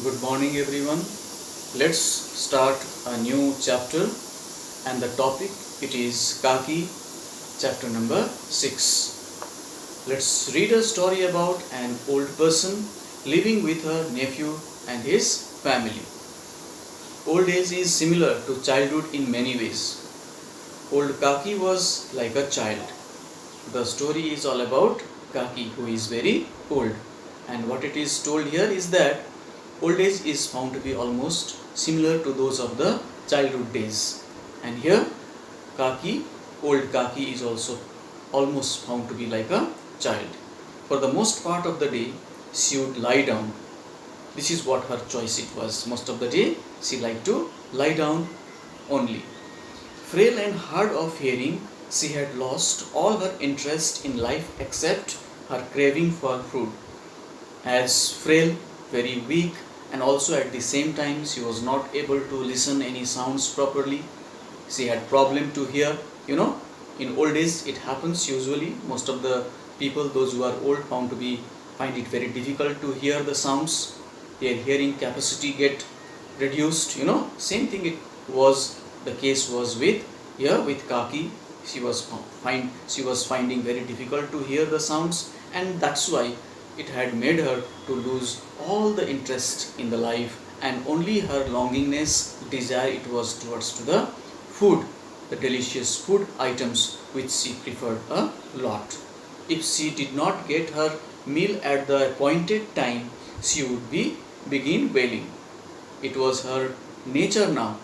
Good morning, everyone. Let's start a new chapter, and the topic it is KAKI, chapter number 6. Let's read a story about an old person living with her nephew and his family. Old age is similar to childhood in many ways. Old Kaki was like a child. The story is all about Kaki, who is very old, and what it is told here is that old age is found to be almost similar to those of the childhood days. And here Kaki, old Kaki is also almost found to be like a child. For the most part of the day, she would lie down. This is what her choice it was. Most of the day, she liked to lie down only. Frail and hard of hearing, she had lost all her interest in life except her craving for food. As frail, very weak, and also at the same time she was not able to listen any sounds properly. She had problem to hear. In old age it happens usually. Most of the people, those who are old, find it very difficult to hear the sounds. Their hearing capacity get reduced. Same thing it was the case was with Kaki. She was finding very difficult to hear the sounds, and that's why it had made her to lose all the interest in the life, and only her longingness, desire it was towards to the food, the delicious food items which she preferred a lot. If she did not get her meal at the appointed time, she would begin wailing. It was her nature now,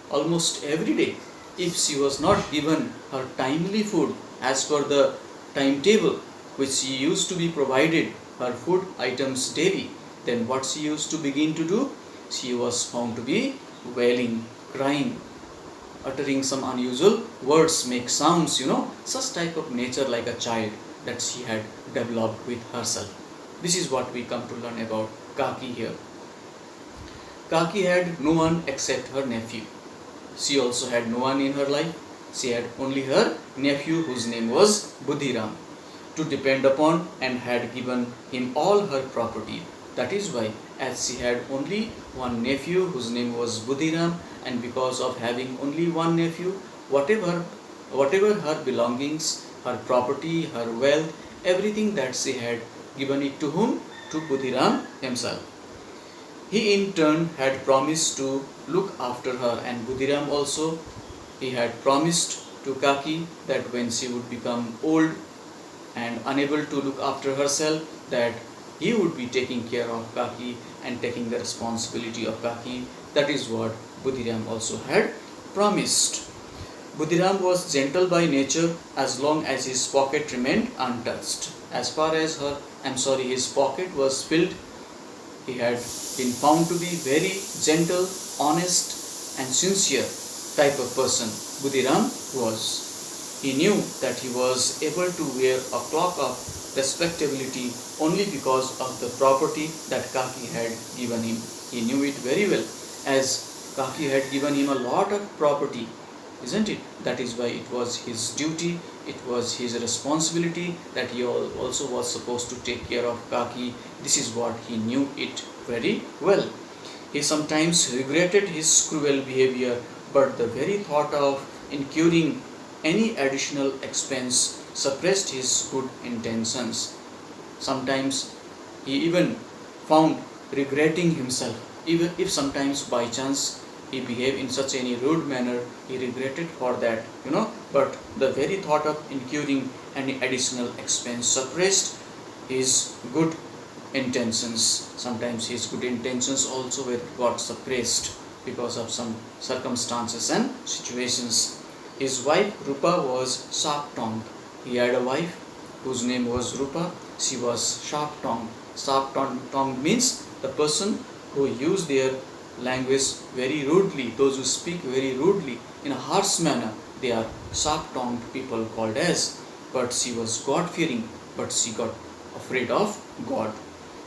almost every day. If she was not given her timely food as per the timetable which she used to be provided her food items daily, then what she used to begin to do? She was found to be wailing, crying, uttering some unusual words, make sounds, such type of nature like a child that she had developed with herself. This is what we come to learn about Kaki here. Kaki had no one except her nephew. She also had no one in her life. She had only her nephew, whose name was Budhiram, to depend upon, and had given him all her property. That is why, as she had only one nephew whose name was Budhiram, and because of having only one nephew, whatever her belongings, her property, her wealth, everything that she had given it to whom? To Budhiram himself. He in turn had promised to look after her, and Budhiram also, he had promised to Kaki that when she would become old and unable to look after herself, that he would be taking care of Kaki and taking the responsibility of Kaki. That is what Budhiram also had promised. Budhiram was gentle by nature as long as his pocket remained untouched. As far as his pocket was filled, he had been found to be very gentle, honest and sincere type of person. Budhiram was. He knew that he was able to wear a cloak of respectability only because of the property that Kaki had given him. He knew it very well, as Kaki had given him a lot of property, isn't it? That is why it was his duty, it was his responsibility that he also was supposed to take care of Kaki. This is what he knew it very well. He sometimes regretted his cruel behavior, but the very thought of incurring any additional expense suppressed his good intentions. Sometimes he even found regretting himself, even if sometimes by chance he behaved in such any rude manner, he regretted for that, but the very thought of incurring any additional expense suppressed his good intentions. Sometimes his good intentions also got suppressed because of some circumstances and situations. His wife Rupa was sharp-tongued. He had a wife whose name was Rupa. She was sharp-tongued. Sharp-tongued means the person who use their language very rudely, those who speak very rudely in a harsh manner, they are sharp-tongued people called as. But she was God-fearing, but she got afraid of God.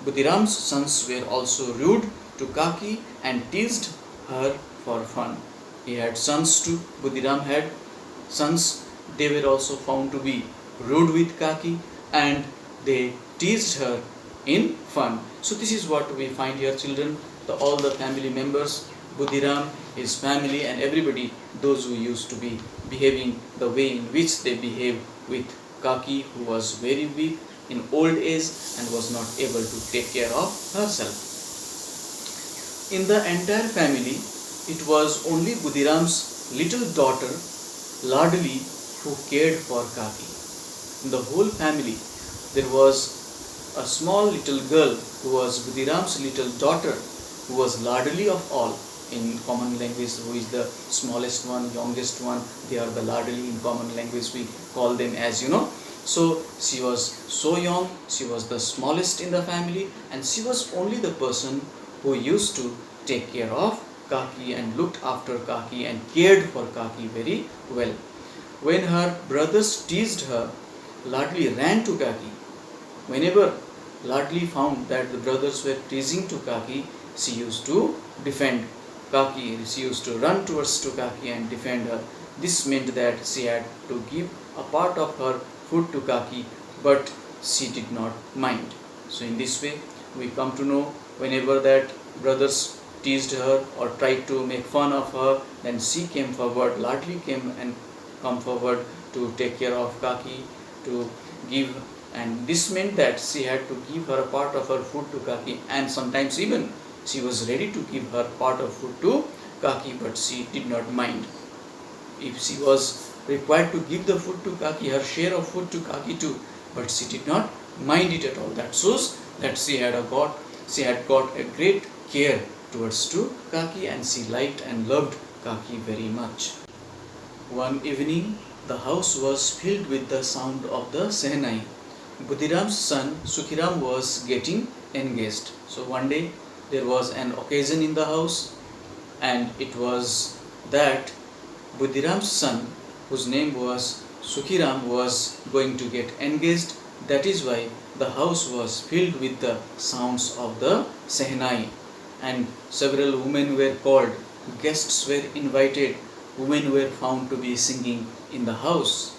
Budhiram's sons were also rude to Kaki and teased her for fun. He had sons too. Budhiram had sons. They were also found to be rude with Kaki, and they teased her in fun. So this is what we find here, children. All the family members, Budhiram, his family and everybody, those who used to be behaving the way in which they behave with Kaki, who was very weak in old age and was not able to take care of herself. In the entire family, it was only Budhiram's little daughter, Ladli, who cared for Kaki. In the whole family, there was a small little girl who was Budhiram's little daughter, who was Ladli of all. In common language, who is the smallest one, youngest one, they are the Ladli. In common language, we call them as So she was so young, she was the smallest in the family, and she was only the person who used to take care of Kaki and looked after Kaki and cared for Kaki very well. When her brothers teased her, Ladli ran to Kaki. Whenever Ladli found that the brothers were teasing to Kaki, she used to defend Kaki. She used to run towards to Kaki and defend her. This meant that she had to give a part of her food to Kaki, but she did not mind. So in this way, we come to know whenever that brothers teased her or tried to make fun of her, then she came forward, Ladli come forward to take care of Kaki, to give, and this meant that she had to give her a part of her food to Kaki, and sometimes even she was ready to give her part of food to Kaki, but she did not mind. If she was required to give the food to Kaki, her share of food to Kaki too, but she did not mind it at all. That shows that she had got a great care towards to Kaki, and she liked and loved Kaki very much. One evening, the house was filled with the sound of the Sehnai. Budhiram's son Sukhiram was getting engaged. So one day there was an occasion in the house, and it was that Budhiram's son, whose name was Sukhiram, was going to get engaged. That is why the house was filled with the sounds of the Sehnai, and several women were called, guests were invited, women were found to be singing in the house.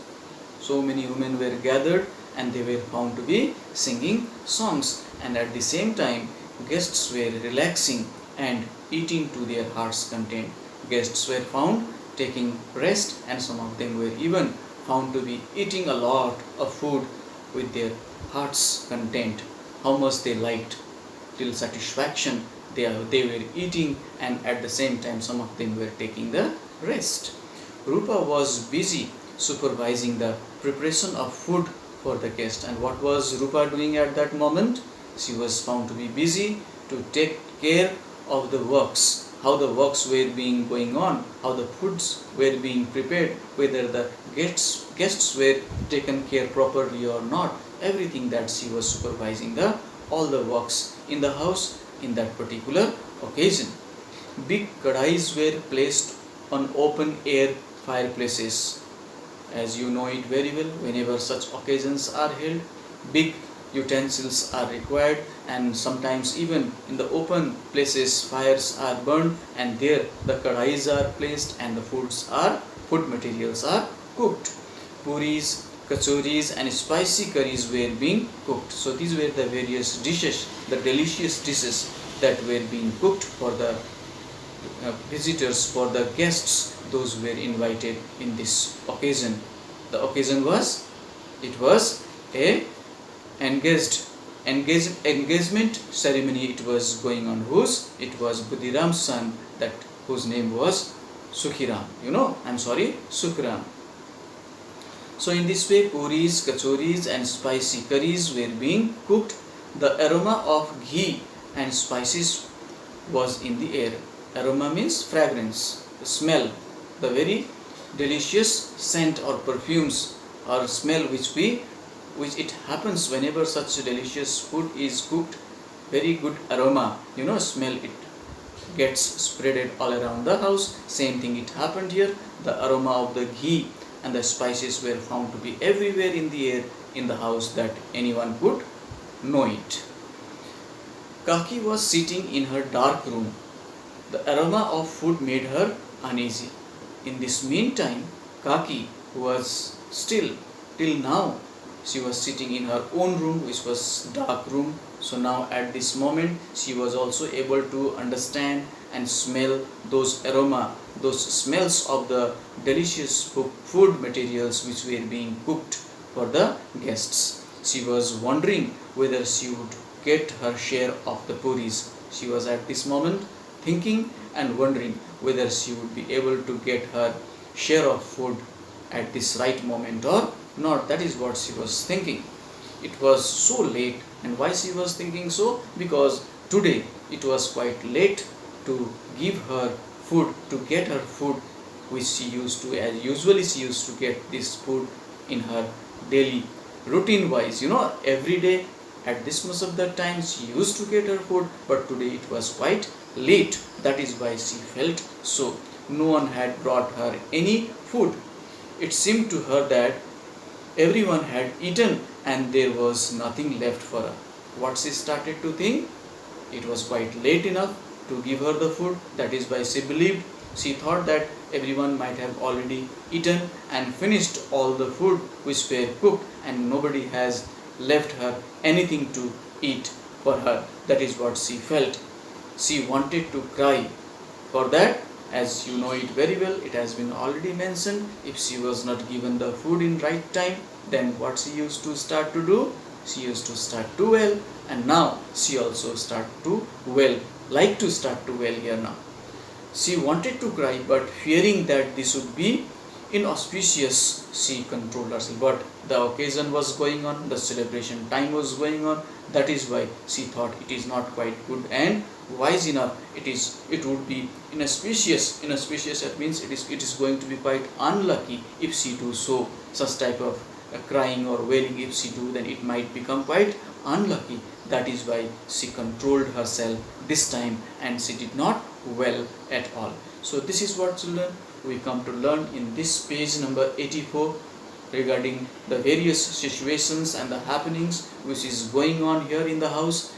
So many women were gathered and they were found to be singing songs, and at the same time guests were relaxing and eating to their heart's content. Guests were found taking rest, and some of them were even found to be eating a lot of food with their heart's content. How much they liked, till satisfaction they were eating, and at the same time some of them were taking the rest. Rupa was busy supervising the preparation of food for the guest. And what was Rupa doing at that moment? She was found to be busy to take care of the works, how the works were being going on, how the foods were being prepared, whether the guests were taken care properly or not. Everything that she was supervising, all the works in the house in that particular occasion. Big kadais were placed on open air fireplaces. As you know it very well, whenever such occasions are held, big utensils are required, and sometimes even in the open places fires are burned, and there the kadais are placed and the food materials are cooked. Puris, kachoris and spicy curries were being cooked. So these were the various dishes, the delicious dishes that were being cooked for the visitors, for the guests, those who were invited in this occasion. The occasion was, it was a engagement ceremony. It was going on. It was Budhiram's son, whose name was Sukhiram. Sukhiram. So in this way, puris, kachoris and spicy curries were being cooked. The aroma of ghee and spices was in the air. Aroma means fragrance, the smell, the very delicious scent or perfumes or smell which it happens whenever such delicious food is cooked. Very good aroma, smell, it gets spreaded all around the house. Same thing it happened here. The aroma of the ghee and the spices were found to be everywhere in the air in the house, that anyone could know it. Kaki was sitting in her dark room. The aroma of food made her uneasy. In this meantime, Kaki was still, till now, she was sitting in her own room, which was dark room. So now at this moment she was also able to understand and smell those aroma, those smells of the delicious food materials which were being cooked for the guests. She was wondering whether she would get her share of the puris. She was at this moment thinking and wondering whether she would be able to get her share of food at this right moment or not. That is what she was thinking. It was so late, and why she was thinking so? Because today it was quite late to give her food, to get her food, which she used to, as usually she used to get this food in her daily routine wise. Every day at this much of the time she used to get her food, but today it was quite late. That is why she felt so. No one had brought her any food. It seemed to her that everyone had eaten and there was nothing left for her. What she started to think? It was quite late enough to give her the food. That is why she thought that everyone might have already eaten and finished all the food which were cooked, and nobody has left her anything to eat for her. That is what she felt. She wanted to cry. For that, as you know it very well, it has been already mentioned, if she was not given the food in right time, then what she used to start to do? She used to start to wail, and now she also start to wail, like to start to wail here now. She wanted to cry, but fearing that this would be inauspicious, she controlled herself. But the occasion was going on, the celebration time was going on. That is why she thought it is not quite good and wise enough. It would be inauspicious. Inauspicious, that means it is going to be quite unlucky if she do so. Such type of crying or wailing, if she do, then it might become quite unlucky. That is why she controlled herself this time and she did not wail at all. So this is what, children, we come to learn in this page number 84 regarding the various situations and the happenings which is going on here in the house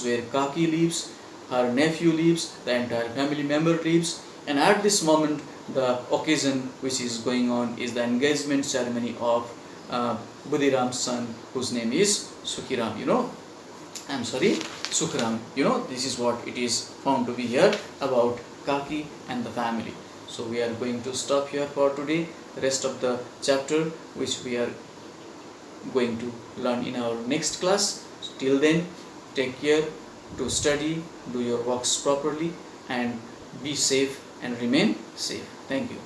where Kaki lives, her nephew lives, the entire family member lives, and at this moment the occasion which is going on is the engagement ceremony of Budhiram's son, whose name is Sukhiram. Sukhiram. This is what it is found to be here about Kaki and the family. So we are going to stop here for today. The rest of the chapter which we are going to learn in our next class. So till then, take care, to study, do your works properly, and be safe and remain safe. Thank you.